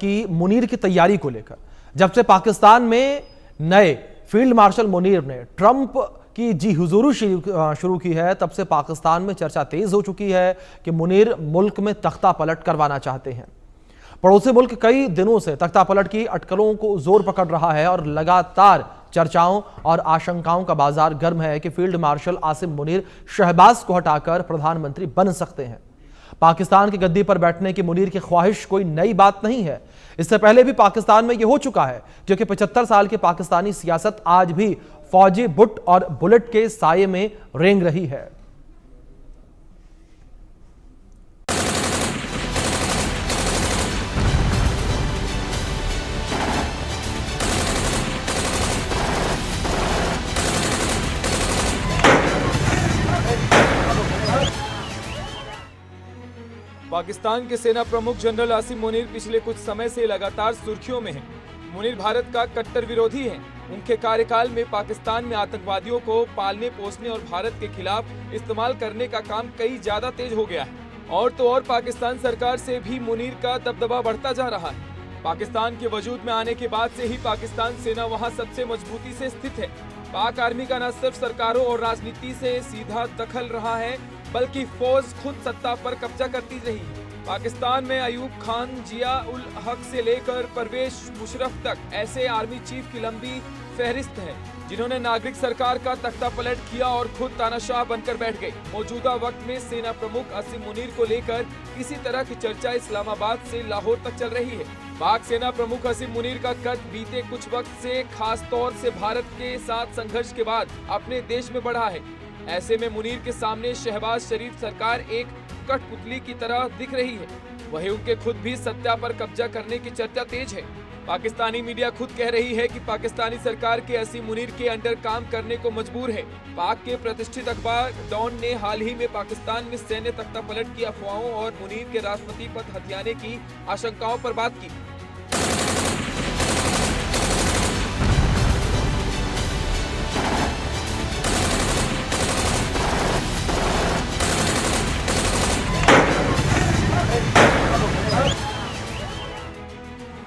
कि मुनीर की तैयारी को लेकर जब से पाकिस्तान में नए फील्ड मार्शल मुनीर ने ट्रंप की जी हुजूरी शुरू की है, तब से पाकिस्तान में चर्चा तेज हो चुकी है कि मुनीर मुल्क में तख्ता पलट करवाना चाहते हैं। पड़ोसी मुल्क कई दिनों से तख्ता पलट की अटकलों को जोर पकड़ रहा है और लगातार चर्चाओं और आशंकाओं का बाजार गर्म है कि फील्ड मार्शल आसिम मुनीर शहबाज को हटाकर प्रधानमंत्री बन सकते हैं। पाकिस्तान की गद्दी पर बैठने की मुनीर की ख्वाहिश कोई नई बात नहीं है। इससे पहले भी पाकिस्तान में यह हो चुका है, क्योंकि 75 साल की पाकिस्तानी सियासत आज भी फौजी बुट और बुलेट के साये में रेंग रही है। पाकिस्तान के सेना प्रमुख जनरल आसिम मुनीर पिछले कुछ समय से लगातार सुर्खियों में हैं। मुनीर भारत का कट्टर विरोधी हैं। उनके कार्यकाल में पाकिस्तान में आतंकवादियों को पालने पोसने और भारत के खिलाफ इस्तेमाल करने का काम कई ज्यादा तेज हो गया है। और तो और पाकिस्तान सरकार से भी मुनीर का दबदबा बढ़ता जा रहा है। पाकिस्तान के वजूद में आने के बाद से ही पाकिस्तान सेना वहाँ सबसे मजबूती से स्थित है। पाक आर्मी का न सिर्फ सरकारों और राजनीति से सीधा दखल रहा है, बल्कि फौज खुद सत्ता पर कब्जा करती रही है। पाकिस्तान में अयूब खान, जिया उल हक से लेकर परवेज मुशर्रफ तक ऐसे आर्मी चीफ की लंबी फहरिस्त है जिन्होंने नागरिक सरकार का तख्ता पलट किया और खुद तानाशाह बनकर बैठ गए। मौजूदा वक्त में सेना प्रमुख आसिम मुनीर को लेकर किसी तरह की चर्चा इस्लामाबाद से लाहौर तक चल रही है। पाक सेना प्रमुख आसिम मुनीर का कद बीते कुछ वक्त से खास तौर से भारत के साथ संघर्ष के बाद अपने देश में बढ़ा है। ऐसे में मुनीर के सामने शहबाज शरीफ सरकार एक कठपुतली की तरह दिख रही है। वहीं उनके खुद भी सत्ता पर कब्जा करने की चर्चा तेज है। पाकिस्तानी मीडिया खुद कह रही है कि पाकिस्तानी सरकार के आसिम मुनीर के अंडर काम करने को मजबूर है। पाक के प्रतिष्ठित अखबार डॉन ने हाल ही में पाकिस्तान में सैन्य तख्ता पलट की अफवाहों और मुनीर के राष्ट्रपति पद हथियाने की आशंकाओं पर बात की।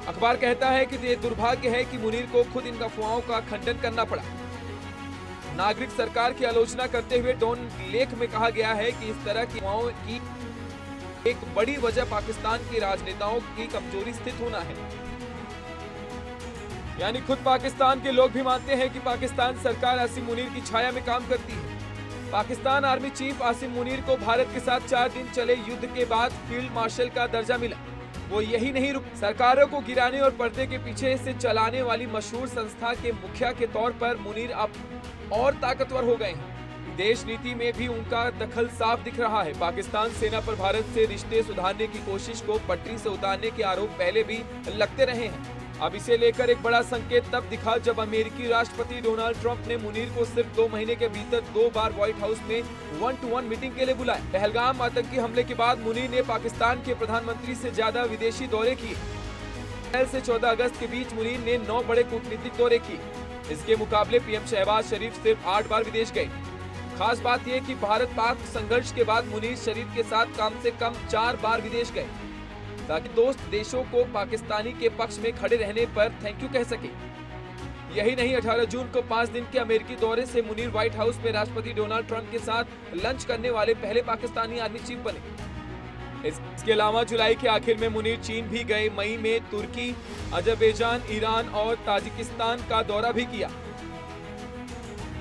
अखबार कहता है कि ये दुर्भाग्य है कि मुनीर को खुद इन अफवाहों का खंडन करना पड़ा। नागरिक सरकार की आलोचना करते हुए डॉन लेख में कहा गया है कि इस तरह की अफवाहों की एक बड़ी वजह पाकिस्तान के राजनेताओं की कमजोरी स्थित होना है। यानी खुद पाकिस्तान के लोग भी मानते हैं कि पाकिस्तान सरकार आसिम मुनीर की छाया में काम करती है। पाकिस्तान आर्मी चीफ आसिम मुनीर को भारत के साथ 4 दिन चले युद्ध के बाद फील्ड मार्शल का दर्जा मिला। वो यही नहीं रुक, सरकारों को गिराने और पर्दे के पीछे से चलाने वाली मशहूर संस्था के मुखिया के तौर पर मुनीर अब और ताकतवर हो गए हैं। देश नीति में भी उनका दखल साफ दिख रहा है। पाकिस्तान सेना पर भारत से रिश्ते सुधारने की कोशिश को पटरी से उतारने के आरोप पहले भी लगते रहे हैं। अब इसे लेकर एक बड़ा संकेत तब दिखा जब अमेरिकी राष्ट्रपति डोनाल्ड ट्रंप ने मुनीर को सिर्फ 2 महीने के भीतर 2 बार व्हाइट हाउस में 1-to-1 मीटिंग के लिए बुलाया। पहलगाम आतंकी हमले के बाद मुनीर ने पाकिस्तान के प्रधानमंत्री से ज्यादा विदेशी दौरे किए। 13 से 14 अगस्त के बीच मुनीर ने 9 बड़े कूटनीतिक दौरे किए। इसके मुकाबले पीएम शहबाज शरीफ सिर्फ 8 बार विदेश गए। खास बात यह कि भारत पाक संघर्ष के बाद मुनीर शरीफ के साथ कम से कम 4 बार विदेश गए, ताकि दोस्त देशों को पाकिस्तानी के पक्ष में खड़े रहने पर थैंक यू कह सके। यही नहीं, 18 जून को 5 दिन के अमेरिकी दौरे से मुनीर व्हाइट हाउस में राष्ट्रपति डोनाल्ड ट्रंप के साथ लंच करने वाले पहले पाकिस्तानी आर्मी चीफ बने। इसके अलावा जुलाई के आखिर में मुनीर चीन भी गए। मई में तुर्की, अजरबैजान, ईरान और ताजिकिस्तान का दौरा भी किया।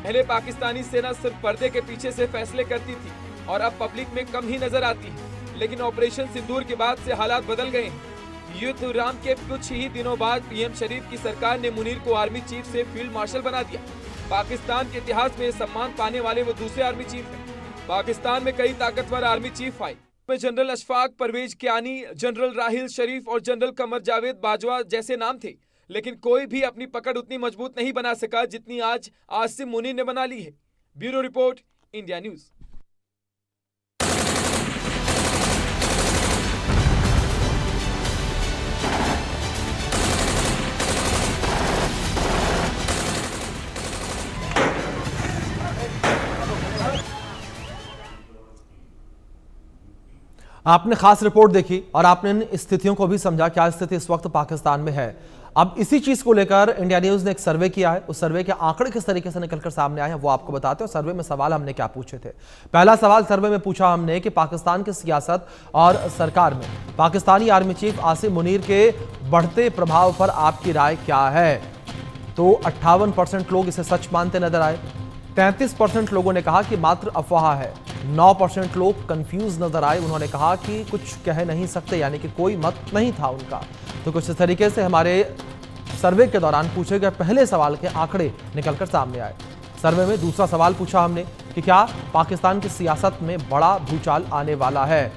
पहले पाकिस्तानी सेना सिर्फ पर्दे के पीछे से फैसले करती थी और अब पब्लिक में कम ही नजर आती है। लेकिन ऑपरेशन सिंदूर के बाद से हालात बदल गए हैं। युद्ध विराम के कुछ ही दिनों बाद पीएम शरीफ की सरकार ने मुनीर को आर्मी चीफ से फील्ड मार्शल बना दिया। पाकिस्तान के इतिहास में सम्मान पाने वाले वो दूसरे आर्मी चीफ हैं। पाकिस्तान में कई ताकतवर आर्मी चीफ आए, में जनरल अशफाक परवेज कियानी, जनरल राहिल शरीफ और जनरल कमर जावेद बाजवा जैसे नाम थे, लेकिन कोई भी अपनी पकड़ उतनी मजबूत नहीं बना सका जितनी आज आसिम मुनीर ने बना ली है। Bureau report, India news. आपने खास रिपोर्ट देखी और आपने इन स्थितियों को भी समझा, क्या स्थिति इस वक्त पाकिस्तान में है। अब इसी चीज को लेकर इंडिया न्यूज ने एक सर्वे किया है। उस सर्वे के आंकड़े किस तरीके से निकलकर सामने आए हैं वो आपको बताते हैं। सर्वे में सवाल हमने क्या पूछे थे। पहला सवाल सर्वे में पूछा हमने कि पाकिस्तान की सियासत और सरकार में पाकिस्तानी आर्मी चीफ आसिम मुनीर के बढ़ते प्रभाव पर आपकी राय क्या है। तो 58% लोग इसे सच मानते नजर आए। 33% लोगों ने कहा कि मात्र अफवाह है। 9% लोग कंफ्यूज नजर आए। उन्होंने कहा कि कुछ कह नहीं सकते, यानी कि कोई मत नहीं था उनका। तो कुछ इस तरीके से हमारे सर्वे के दौरान पूछे गए पहले सवाल के आंकड़े निकलकर सामने आए। सर्वे में दूसरा सवाल पूछा हमने कि क्या पाकिस्तान की सियासत में बड़ा भूचाल आने वाला है।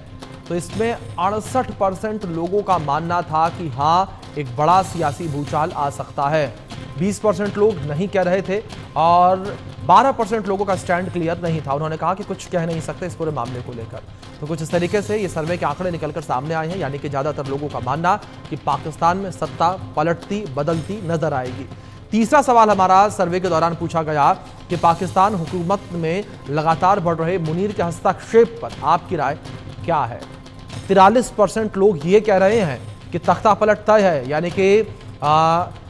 तो इसमें 68% लोगों का मानना था कि हाँ, एक बड़ा सियासी भूचाल आ सकता है। 20% लोग नहीं कह रहे थे और 12% लोगों का स्टैंड क्लियर नहीं था। उन्होंने कहा कि कुछ कह नहीं सकते इस पूरे मामले को लेकर। तो कुछ इस तरीके से ये सर्वे के आंकड़े निकलकर सामने आए हैं, यानी कि ज्यादातर लोगों का मानना कि पाकिस्तान में सत्ता पलटती बदलती नजर आएगी। तीसरा सवाल हमारा सर्वे के दौरान पूछा गया कि पाकिस्तान हुकूमत में लगातार बढ़ रहे मुनीर के हस्तक्षेप पर आपकी राय क्या है। 43% लोग ये कह रहे हैं कि तख्ता पलट तय है, यानी कि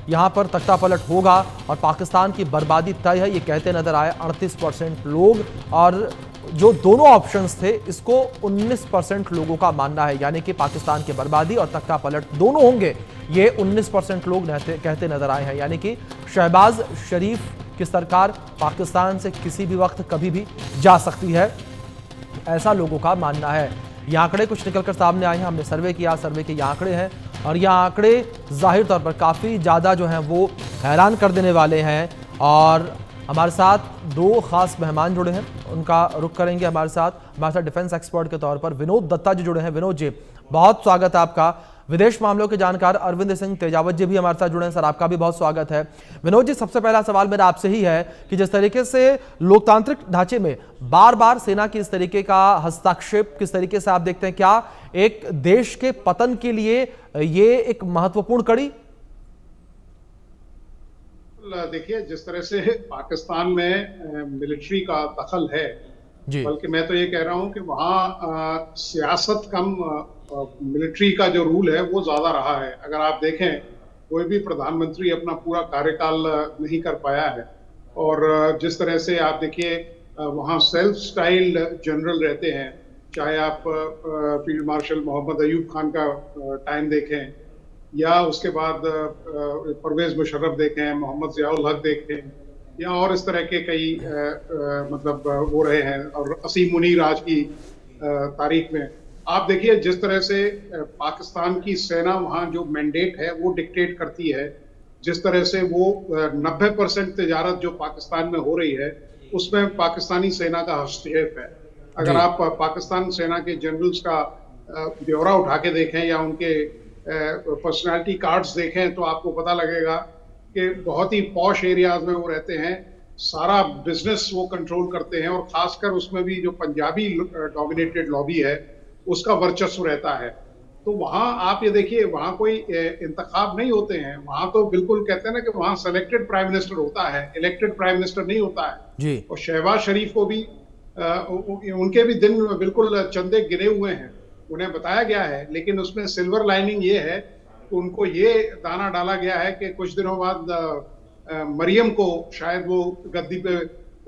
यहां पर तख्ता पलट होगा और पाकिस्तान की बर्बादी तय है, ये कहते नजर आए 38% लोग। और जो दोनों ऑप्शंस थे इसको 19% लोगों का मानना है, यानी कि पाकिस्तान की बर्बादी और तख्ता पलट दोनों होंगे, ये 19% लोग कहते नजर आए हैं। यानी कि शहबाज शरीफ की सरकार पाकिस्तान से किसी भी वक्त कभी भी जा सकती है, ऐसा लोगों का मानना है। ये आंकड़े कुछ निकलकर सामने आए हैं। हमने सर्वे किया, सर्वे के ये आंकड़े हैं और ये आंकड़े जाहिर तौर पर काफ़ी ज़्यादा जो हैं वो हैरान कर देने वाले हैं। और हमारे साथ दो खास मेहमान जुड़े हैं, उनका रुख करेंगे। हमारे साथ डिफेंस एक्सपर्ट के तौर पर विनोद दत्ता जी जुड़े हैं। विनोद जी, बहुत स्वागत है आपका। विदेश मामलों के जानकार अरविंद सिंह तेजावत जी भी हमारे साथ जुड़े हैं। सर, आपका भी बहुत स्वागत है। विनोद जी, सबसे पहला सवाल मेरा आपसे ही है कि जिस तरीके से लोकतांत्रिक ढांचे में बार बार सेना की इस तरीके का हस्तक्षेप किस तरीके से आप देखते हैं, क्या एक देश के पतन के लिए ये एक महत्वपूर्ण कड़ी? देखिए, जिस तरह से पाकिस्तान में मिलिट्री का दखल है, बल्कि मैं तो ये कह रहा हूं कि वहाँ सियासत कम मिलिट्री का जो रूल है वो ज्यादा रहा है। अगर आप देखें, कोई भी प्रधानमंत्री अपना पूरा कार्यकाल नहीं कर पाया है। और जिस तरह से आप देखिए, वहाँ सेल्फ स्टाइल्ड जनरल रहते हैं, चाहे आप फील्ड मार्शल मोहम्मद अयूब खान का टाइम देखें या उसके बाद परवेज मुशर्रफ देखें, मोहम्मद जियाउल हक देखें, या और इस तरह के कई मतलब वो रहे हैं। और असीम मुनीर आज की तारीख में आप देखिए, जिस तरह से पाकिस्तान की सेना वहाँ जो मैंडेट है वो डिक्टेट करती है, जिस तरह से वो 90% तजारत जो पाकिस्तान में हो रही है उसमें पाकिस्तानी सेना का हस्तक्षेप है। अगर आप पाकिस्तान सेना के जनरल्स का ब्यौरा उठा के देखें या उनके पर्सनालिटी कार्ड्स देखें तो आपको पता लगेगा कि बहुत ही पॉश एरियाज में वो रहते हैं। सारा बिजनेस वो कंट्रोल करते हैं और खासकर उसमें भी जो पंजाबी डोमिनेटेड लॉबी है उसका वर्चस्व रहता है। तो वहाँ आप ये देखिए, वहाँ कोई इंतखाब नहीं होते हैं। वहाँ तो बिल्कुल कहते हैं ना कि वहाँ सेलेक्टेड प्राइम मिनिस्टर होता है, इलेक्टेड प्राइम मिनिस्टर नहीं होता है जी। और शहबाज शरीफ को भी उनके भी दिन बिल्कुल चंदे गिरे हुए हैं, उन्हें बताया गया है। लेकिन उसमें सिल्वर लाइनिंग ये है कि उनको ये दाना डाला गया है कि कुछ दिनों बाद मरियम को शायद वो गद्दी पे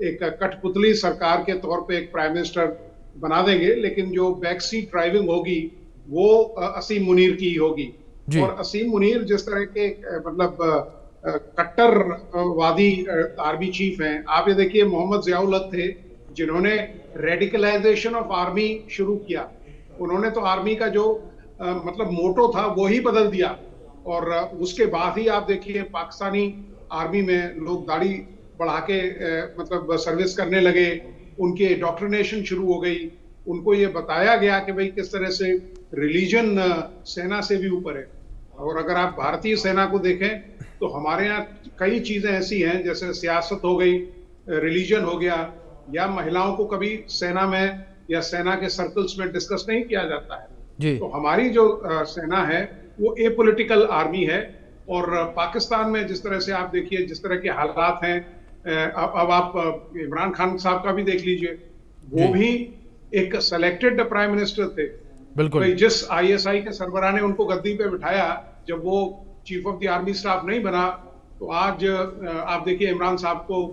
एक कठपुतली सरकार के तौर पे एक प्राइम मिनिस्टर बना देंगे, लेकिन जो बैक सीट ड्राइविंग होगी वो असीम मुनीर की होगी। और असीम मुनीर जिस तरह के मतलब कट्टरवादी आर्मी चीफ हैं, आप ये देखिए, मोहम्मद जियाउल हक थे जिन्होंने रेडिकलाइजेशन ऑफ आर्मी शुरू किया। उन्होंने तो आर्मी का जो मतलब मोटो था वो ही बदल दिया। और उसके बाद ही आप देखिए, पाकिस्तानी आर्मी में लोग दाढ़ी बढ़ा के मतलब सर्विस करने लगे, उनके डॉक्ट्रिनेशन शुरू हो गई। उनको ये बताया गया कि भाई किस तरह से रिलीजन सेना से भी ऊपर है। और अगर आप भारतीय सेना को देखें तो हमारे यहाँ कई चीजें ऐसी हैं, जैसे सियासत हो गई, रिलीजन हो गया, या महिलाओं को कभी सेना में या सेना के सर्कल्स में डिस्कस नहीं किया जाता है जी। तो हमारी जो सेना है वो एपॉलिटिकल आर्मी है। और पाकिस्तान में जिस तरह से आप देखिए, जिस तरह के हालात हैं, अब आप इमरान खान साहब का भी देख लीजिए, वो भी एक सेलेक्टेड प्राइम मिनिस्टर थे बिल्कुल। भाई जिस आईएसआई के सरबराह ने उनको गद्दी पे बिठाया, जब वो chief of the army staff नहीं बना, तो आज आप देखिए इमरान साहब को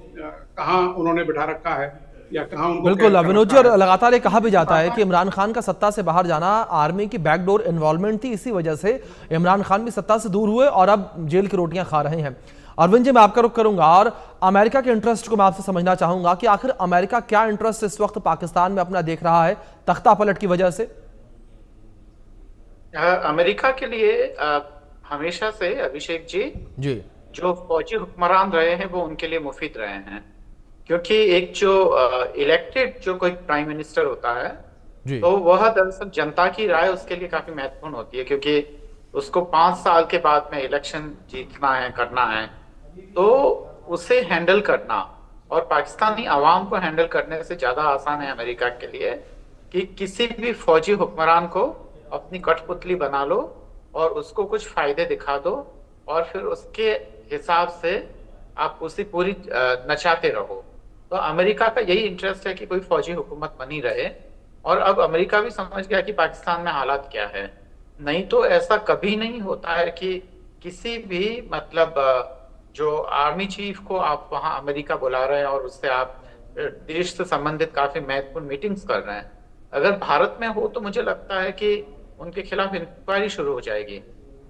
कहाँ उन्होंने बिठा रखा है या कहाँ उनको बिल्कुल कैद कर विनोद जी, रखा और है। लगातार ये कहा भी जाता है कि इमरान खान का सत्ता से बाहर जाना आर्मी की बैकडोर इन्वॉल्वमेंट थी, इसी वजह से इमरान खान भी सत्ता से दूर हुए और अब जेल की रोटियां खा रहे हैं। अरविंद जी, मैं आपका रुख करूंगा और अमेरिका के इंटरेस्ट को मैं आपसे समझना चाहूंगा कि आखिर अमेरिका क्या इंटरेस्ट इस वक्त पाकिस्तान में अपना देख रहा है तख्ता पलट की वजह से? अमेरिका के लिए हमेशा से अभिषेक जी, जो फौजी हुक्मरान रहे हैं वो उनके लिए मुफीद रहे हैं, क्योंकि एक जो इलेक्टेड जो कोई प्राइम मिनिस्टर होता है तो वह दरअसल जनता की राय उसके लिए काफी महत्वपूर्ण होती है, क्योंकि उसको 5 साल के बाद में इलेक्शन जीतना है, करना है, तो उसे हैंडल करना और पाकिस्तानी आवाम को हैंडल करने से ज्यादा आसान है अमेरिका के लिए कि किसी भी फौजी हुक्मरान को अपनी कठपुतली बना लो और उसको कुछ फायदे दिखा दो और फिर उसके हिसाब से आप उसे पूरी नचाते रहो। तो अमेरिका का यही इंटरेस्ट है कि कोई फौजी हुकूमत बनी रहे, और अब अमेरिका भी समझ गया कि पाकिस्तान में हालात क्या है। नहीं तो ऐसा कभी नहीं होता है कि किसी भी मतलब जो आर्मी चीफ को आप वहां अमेरिका बुला रहे हैं और उससे आप देश से संबंधित काफी महत्वपूर्ण मीटिंग्स कर रहे हैं। अगर भारत में हो तो मुझे लगता है कि उनके खिलाफ इंक्वायरी शुरू हो जाएगी।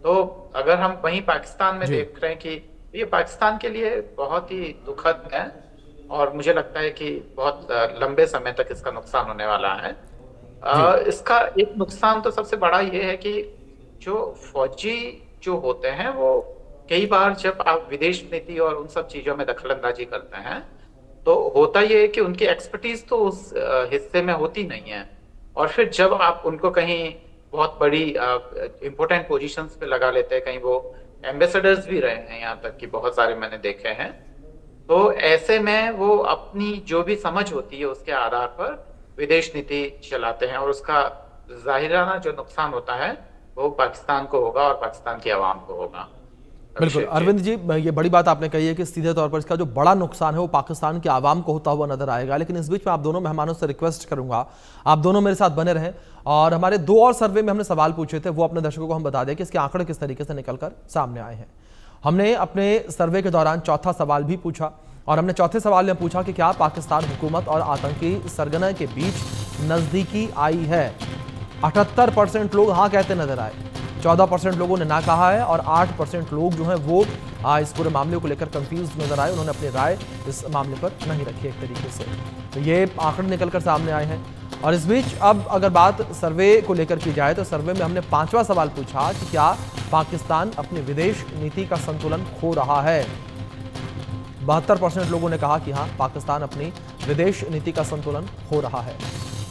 तो अगर हम वहीं पाकिस्तान में देख रहे हैं कि ये पाकिस्तान के लिए बहुत ही दुखद है और मुझे लगता है कि बहुत लंबे समय तक इसका नुकसान होने वाला है। इसका एक नुकसान तो सबसे बड़ा ये है कि जो फौजी जो होते हैं वो कई बार जब आप विदेश नीति और उन सब चीजों में दखलंदाजी करते हैं तो होता ये है कि उनकी एक्सपर्टीज तो उस हिस्से में होती नहीं है, और फिर जब आप उनको कहीं बहुत बड़ी इंपॉर्टेंट पोजीशंस पे लगा लेते हैं, कहीं वो एम्बेसडर्स भी रहे हैं, यहाँ तक कि बहुत सारे मैंने देखे हैं, तो ऐसे में वो अपनी जो भी समझ होती है उसके आधार पर विदेश नीति चलाते हैं और उसका जाहिराना जो नुकसान होता है वो पाकिस्तान को होगा और पाकिस्तान की आवाम को होगा। बिल्कुल अरविंद जी, ये बड़ी बात आपने कही है कि सीधे तौर पर इसका जो बड़ा नुकसान है वो पाकिस्तान की आवाम को होता हुआ नजर आएगा। लेकिन इस बीच में आप दोनों मेहमानों से रिक्वेस्ट करूंगा, आप दोनों मेरे साथ बने रहें और हमारे 2 और सर्वे में हमने सवाल पूछे थे, वो अपने दर्शकों को हम बता दें कि इसके आंकड़े किस तरीके से निकलकर सामने आए हैं। हमने अपने सर्वे के दौरान चौथा सवाल भी पूछा और हमने चौथे सवाल में पूछा कि क्या पाकिस्तान हुकूमत और आतंकी सरगना के बीच नजदीकी आई है। 78% लोग हाँ कहते नजर आए, 14% लोगों ने ना कहा है और 8% लोग जो हैं वो इस पूरे मामले को लेकर कंफ्यूज नजर आए, उन्होंने अपनी राय इस मामले पर नहीं रखी एक तरीके से। तो ये आंकड़े निकलकर सामने आए हैं। और इस बीच अब अगर बात सर्वे को लेकर की जाए तो सर्वे में हमने 5वां सवाल पूछा कि क्या पाकिस्तान अपनी विदेश नीति का संतुलन खो रहा है। 72% लोगों ने कहा कि हाँ, पाकिस्तान अपनी विदेश नीति का संतुलन खो रहा है।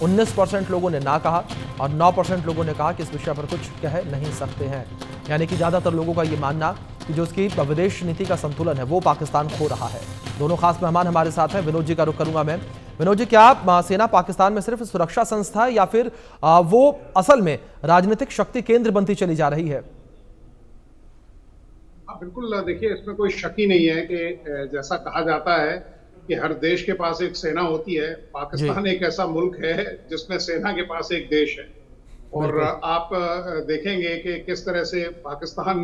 19% लोगों ने ना कहा और 9% लोगों ने कहा कि इस विषय पर कुछ कह नहीं सकते हैं। यानी कि ज्यादातर लोगों का ये मानना कि जो उसकी विदेश नीति का संतुलन है वो पाकिस्तान खो रहा है। दोनों खास मेहमान हमारे साथ हैं। विनोद जी का रुख करूंगा मैं। विनोद जी, क्या सेना पाकिस्तान में सिर्फ सुरक्षा संस्था है या फिर वो असल में राजनीतिक शक्ति केंद्र बनती चली जा रही है? बिल्कुल, देखिए इसमें कोई शक ही नहीं है कि जैसा कहा जाता है कि हर देश के पास एक सेना होती है, पाकिस्तान एक ऐसा मुल्क है जिसमें सेना के पास एक देश है। और आप देखेंगे कि किस तरह से पाकिस्तान,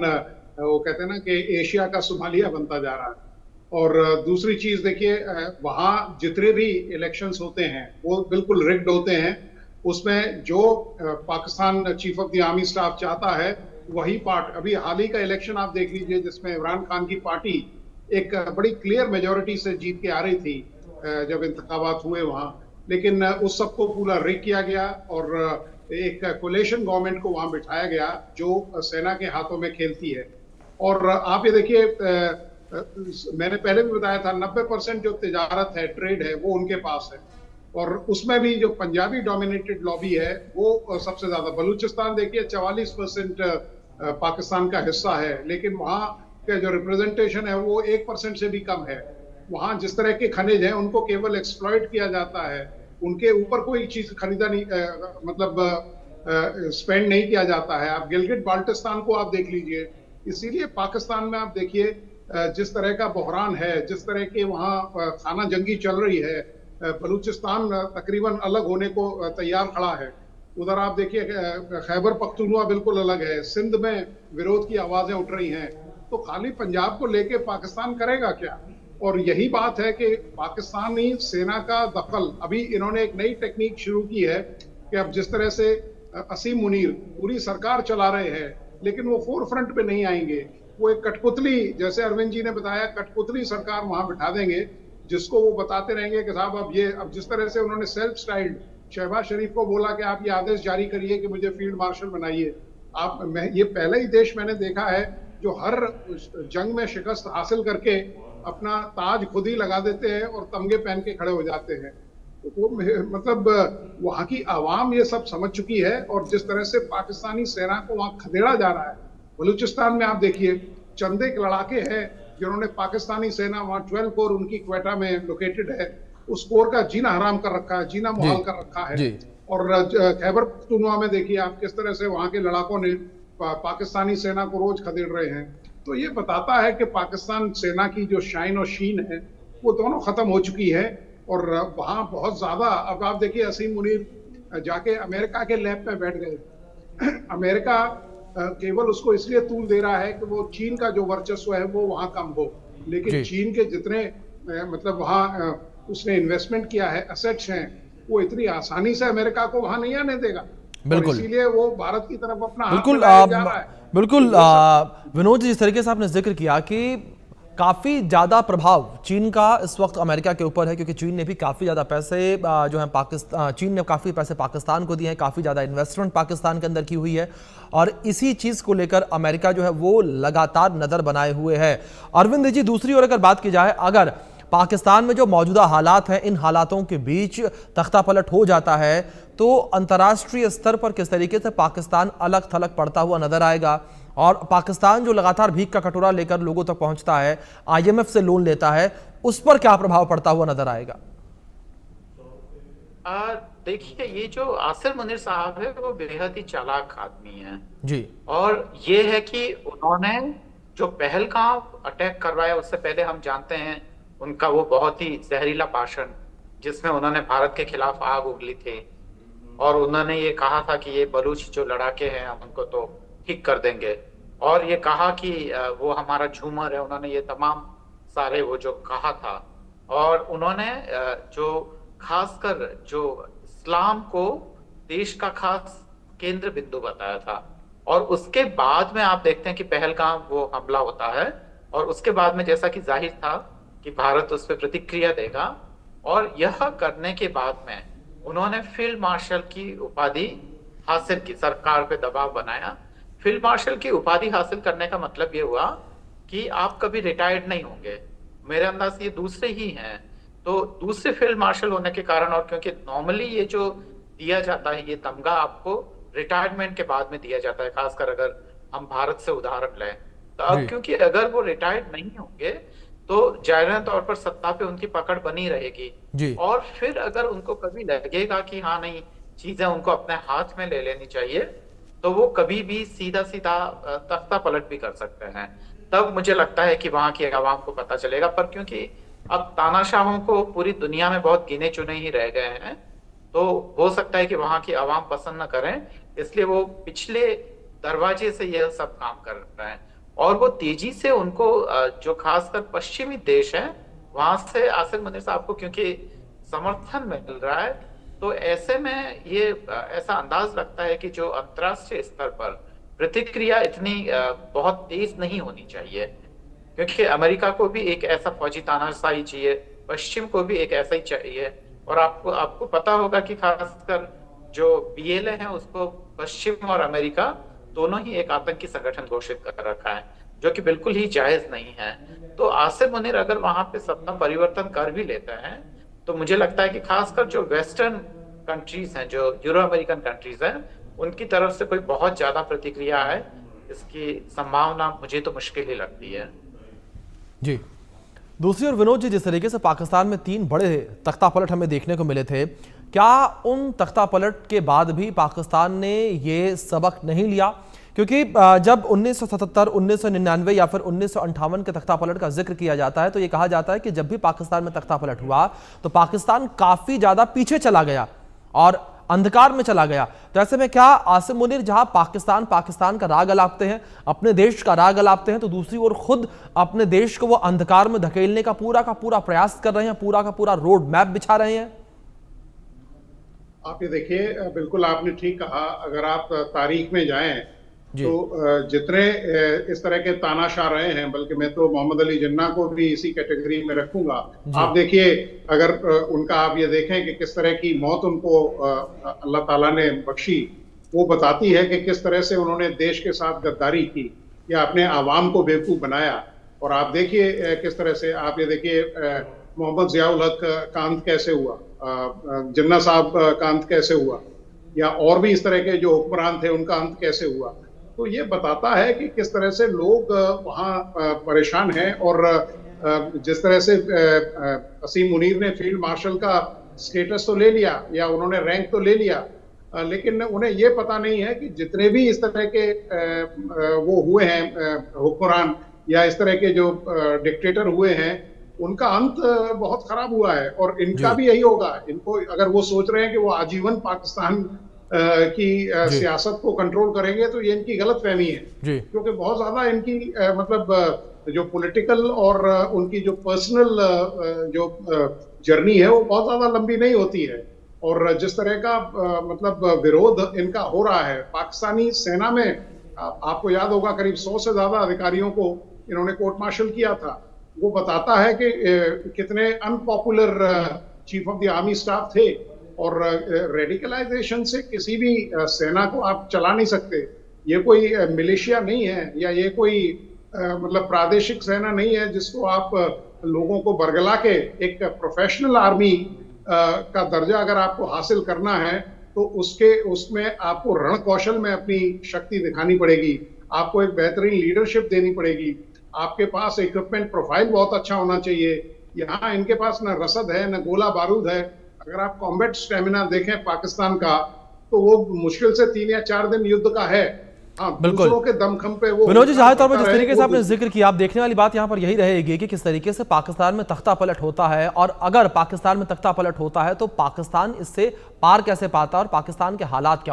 वो कहते हैं ना कि एशिया का सोमालिया बनता जा रहा है। और दूसरी चीज देखिए, वहाँ जितने भी इलेक्शंस होते हैं वो बिल्कुल रिग्ड होते हैं। उसमें जो Pakistan chief of the army staff चाहता है वही पार्ट, अभी हाल ही का इलेक्शन आप देख लीजिए जिसमें इमरान खान की पार्टी एक बड़ी क्लियर मेजोरिटी से जीत के आ रही थी जब इंतखाबात हुए वहां, लेकिन उस सबको पूरा रिग किया गया और एक कोलेशन गवर्नमेंट को वहां बिठाया गया जो सेना के हाथों में खेलती है। और आप ये देखिए, मैंने पहले भी बताया था 90% जो तिजारत है, ट्रेड है, वो उनके पास है। और उसमें भी जो पंजाबी डोमिनेटेड लॉबी है वो सबसे ज्यादा। बलूचिस्तान देखिए 44% पाकिस्तान का हिस्सा है, लेकिन वहाँ का जो रिप्रेजेंटेशन है वो 1% से भी कम है। वहाँ जिस तरह के खनिज हैं उनको केवल एक्सप्लॉइट किया जाता है, उनके ऊपर कोई चीज खरीदा नहीं, मतलब स्पेंड नहीं किया जाता है। आप गिलगिट बाल्टिस्तान को आप देख लीजिए। इसीलिए पाकिस्तान में आप देखिए जिस तरह का बहरान है, जिस तरह के वहाँ खाना जंगी चल रही है, बलूचिस्तान तकरीबन अलग होने को तैयार खड़ा है। उधर आप देखिए खैबर पख्तूनख्वा बिल्कुल अलग है, सिंध में विरोध की आवाजें उठ रही हैं। तो खाली पंजाब को लेके पाकिस्तान करेगा क्या? और यही बात है कि पाकिस्तानी सेना का दखल, अभी इन्होंने एक नई टेक्निक शुरू की है कि अब जिस तरह से असीम मुनीर पूरी सरकार चला रहे हैं, लेकिन वो फोर फ्रंट पे नहीं आएंगे। वो एक कठपुतली, जैसे अरविंद जी ने बताया, कठपुतली सरकार वहां बिठा देंगे, जिसको वो बताते रहेंगे कि साहब अब जिस तरह से उन्होंने सेल्फ स्टाइल्ड शहबाज शरीफ को बोला कि आप ये आदेश जारी करिए कि मुझे फील्ड मार्शल बनाइए। ये पहला ही देश मैंने देखा है जो हर जंग में शिकस्त हासिल करके अपना ताज खुद ही लगा देते हैं और तमगे पहन के खड़े हो जाते हैं। तो मतलब वहां की आवाम ये सब समझ चुकी है। और जिस तरह से पाकिस्तानी सेना को वहां खदेड़ा जा रहा है, बलूचिस्तान में आप देखिए चंद एक लड़ाके हैं जिन्होंने पाकिस्तानी सेना, वहां 12 कोर उनकी क्वेटा में लोकेटेड है, उस कोर का जीना हराम कर रखा है, जीना मुहाल कर रखा है। और खैबर पख्तूनख्वा में देखिए आप किस तरह से वहां के लड़ाकों ने पाकिस्तानी सेना को रोज खदेड़ रहे हैं। तो ये बताता है कि पाकिस्तान सेना की जो शाइन और शीन है वो दोनों खत्म हो चुकी है। और वहां बहुत ज्यादा, अब आप देखिए असीम मुनीर जाके अमेरिका के लैब में बैठ गए। अमेरिका केवल उसको इसलिए तूल दे रहा है कि वो चीन का जो वर्चस्व है वो वहां कम हो, लेकिन चीन के जितने मतलब वहां उसने इन्वेस्टमेंट किया है, एसेट्स हैं, वो इतनी आसानी से अमेरिका को वहां नहीं आने देगा। बिल्कुल, इसीलिए वो भारत की तरफ अपना बिल्कुल हाथ जा रहा है। बिल्कुल विनोद जी, जिस तरीके से आपने जिक्र किया कि काफ़ी ज़्यादा प्रभाव चीन का इस वक्त अमेरिका के ऊपर है, क्योंकि चीन ने भी काफ़ी ज़्यादा पैसे जो है चीन ने काफ़ी पैसे पाकिस्तान को दिए हैं, काफ़ी ज़्यादा इन्वेस्टमेंट पाकिस्तान के अंदर की हुई है, और इसी चीज़ को लेकर अमेरिका जो है वो लगातार नज़र बनाए हुए है। अरविंद जी, दूसरी ओर अगर बात की जाए, अगर पाकिस्तान में जो मौजूदा हालात हैं, इन हालातों के बीच तख्ता पलट हो जाता है तो अंतर्राष्ट्रीय स्तर पर किस तरीके से पाकिस्तान अलग थलग पड़ता हुआ नजर आएगा? और पाकिस्तान जो लगातार भीख का कटोरा लेकर लोगों तक पहुंचता है, IMF से लोन लेता है, उस पर क्या प्रभाव पड़ता हुआ नजर आएगा? देखिए, ये जो आसिम मुनीर साहब है वो बेहद ही चालाक आदमी है जी। और ये है कि उन्होंने जो पहलगाम अटैक करवाया, उससे पहले हम जानते हैं उनका वो बहुत ही जहरीला भाषण जिसमें उन्होंने भारत के खिलाफ आग उगली थी और उन्होंने ये कहा था कि ये बलूच जो लड़ाके हैं हम उनको तो ठीक कर देंगे, और ये कहा कि वो हमारा झूमर है। उन्होंने ये तमाम सारे वो जो कहा था, और उन्होंने जो खासकर जो इस्लाम को देश का खास केंद्र बिंदु बताया था। और उसके बाद में आप देखते हैं कि पहलगाम वो हमला होता है, और उसके बाद में जैसा कि जाहिर था कि भारत उस पर प्रतिक्रिया देगा, और यह करने के बाद में उन्होंने फील्ड मार्शल की उपाधि हासिल की, सरकार पे दबाव बनाया। फील्ड मार्शल की उपाधि हासिल करने का मतलब ये हुआ कि आप कभी रिटायर्ड नहीं होंगे। मेरे अंदाज से ये दूसरे ही हैं, तो दूसरे फील्ड मार्शल होने के कारण, और क्योंकि नॉर्मली ये जो दिया जाता है ये तमगा आपको रिटायरमेंट के बाद में दिया जाता है, खासकर अगर हम भारत से उदाहरण लें। तो अब क्योंकि अगर वो रिटायर्ड नहीं होंगे तो जाहिर तौर पर सत्ता पे उनकी पकड़ बनी रहेगी, और फिर अगर उनको कभी लगेगा कि हाँ नहीं, चीजें उनको अपने हाथ में ले लेनी चाहिए, तो वो कभी भी सीधा सीधा तख्ता पलट भी कर सकते हैं। तब मुझे लगता है कि वहां की आवाम को पता चलेगा। पर क्योंकि अब तानाशाहों को पूरी दुनिया में बहुत गिने चुने ही रह गए हैं, तो हो सकता है कि वहां की आवाम पसंद न करें, इसलिए वो पिछले दरवाजे से यह सब काम कर रहे हैं। और वो तेजी से उनको जो खासकर पश्चिमी देश है वहां से आसिम मुनीर साहब को क्योंकि समर्थन मिल रहा है, तो ऐसे में ये ऐसा अंदाज लगता है कि जो अंतर्राष्ट्रीय स्तर पर प्रतिक्रिया इतनी बहुत तेज नहीं होनी चाहिए, क्योंकि अमेरिका को भी एक ऐसा फौजी तानाशाही चाहिए, पश्चिम को भी एक ऐसा ही चाहिए। और आपको पता होगा कि खासकर जो BLA है उसको पश्चिम और अमेरिका दोनों ही एक आतंकी संगठन घोषित कर रखा है, जो कि बिल्कुल ही जायज नहीं है। तो आसिम मुनीर अगर वहां पे सत्ता परिवर्तन कर भी लेते हैं, तो मुझे लगता है कि खासकर जो वेस्टर्न कंट्रीज हैं, जो यूरो अमेरिकन कंट्रीज हैं, उनकी तरफ से कोई बहुत ज्यादा प्रतिक्रिया है इसकी संभावना मुझे तो मुश्किल ही लगती है। जी, दूसरी ओर विनोद जी, जिस तरीके से पाकिस्तान में 3 बड़े तख्ता पलट हमें देखने को मिले थे, क्या उन तख्ता पलट के बाद भी पाकिस्तान ने ये सबक नहीं लिया? क्योंकि जब 1977, 1999 या फिर 1958 के तख्ता पलट का जिक्र किया जाता है तो ये कहा जाता है कि जब भी पाकिस्तान में तख्ता पलट हुआ तो पाकिस्तान काफी ज्यादा पीछे चला गया और अंधकार में चला गया। तो ऐसे में क्या आसिम मुनीर जहां पाकिस्तान का राग अलापते हैं, अपने देश का राग अलापते हैं, तो दूसरी ओर खुद अपने देश को वो अंधकार में धकेलने का पूरा प्रयास कर रहे हैं, पूरा का पूरा रोड मैप बिछा रहे हैं? आप ये देखिए, बिल्कुल आपने ठीक कहा। अगर आप तारीख में जाएं तो जितने इस तरह के तानाशाह रहे हैं, बल्कि मैं तो मोहम्मद अली जिन्ना को भी इसी कैटेगरी में रखूंगा। आप देखिए, अगर उनका आप ये देखें कि किस तरह की मौत उनको अल्लाह ताला ने बख्शी, वो बताती है कि किस तरह से उन्होंने देश के साथ गद्दारी की या अपने आवाम को बेवकूफ बनाया। और आप देखिए किस तरह से, आप ये देखिए मोहम्मद जियाउल हक का अंत कैसे हुआ, जिन्ना साहब का अंत कैसे हुआ, या और भी इस तरह के जो हुक्मरान थे उनका अंत कैसे हुआ। तो ये बताता है कि किस तरह से लोग वहाँ परेशान हैं। और जिस तरह से असीम मुनीर ने फील्ड मार्शल का स्टेटस तो ले लिया या उन्होंने रैंक तो ले लिया, लेकिन उन्हें ये पता नहीं है कि जितने भी इस तरह के वो हुए हैं हुक्मरान या इस तरह के जो डिक्टेटर हुए हैं, उनका अंत बहुत खराब हुआ है। और इनका भी यही होगा। इनको अगर वो सोच रहे हैं कि वो आजीवन पाकिस्तान की सियासत को कंट्रोल करेंगे, तो ये इनकी गलत फहमी है। क्योंकि बहुत ज्यादा इनकी मतलब जो पॉलिटिकल और उनकी जो पर्सनल जो जर्नी है वो बहुत ज्यादा लंबी नहीं होती है। और जिस तरह का मतलब विरोध इनका हो रहा है पाकिस्तानी सेना में, आपको याद होगा करीब 100 से ज्यादा अधिकारियों को इन्होंने कोर्ट मार्शल किया था। वो बताता है कि कितने unpopular chief of the army staff थे। और रेडिकलाइजेशन से किसी भी सेना को आप चला नहीं सकते। ये कोई मिलिशिया नहीं है या ये कोई मतलब प्रादेशिक सेना नहीं है जिसको आप लोगों को बरगला के एक प्रोफेशनल आर्मी का दर्जा अगर आपको हासिल करना है, तो उसमें आपको रण कौशल में अपनी शक्ति दिखानी पड़ेगी, आपको एक बेहतरीन लीडरशिप देनी पड़ेगी, आपके पास इक्विपमेंट प्रोफाइल बहुत अच्छा होना चाहिए। यहाँ इनके पास न रसद है न गोला बारूद है। अगर आप कॉम्बैट स्टेमिना देखें पाकिस्तान का, तो वो मुश्किल से 3 या 4 दिन युद्ध का है। हाँ, दूसरों के दमखम पे वो विनोद जी, जाहिर तौर पर जिस तरीके से आपने जिक्र किया, आप देखने वाली बात यहाँ पर यही रहेगी कि किस तरीके से पाकिस्तान में तख्ता पलट होता है। और अगर पाकिस्तान में तख्ता पलट होता है तो पाकिस्तान इससे पार कैसे पाता है और पाकिस्तान के हालात क्या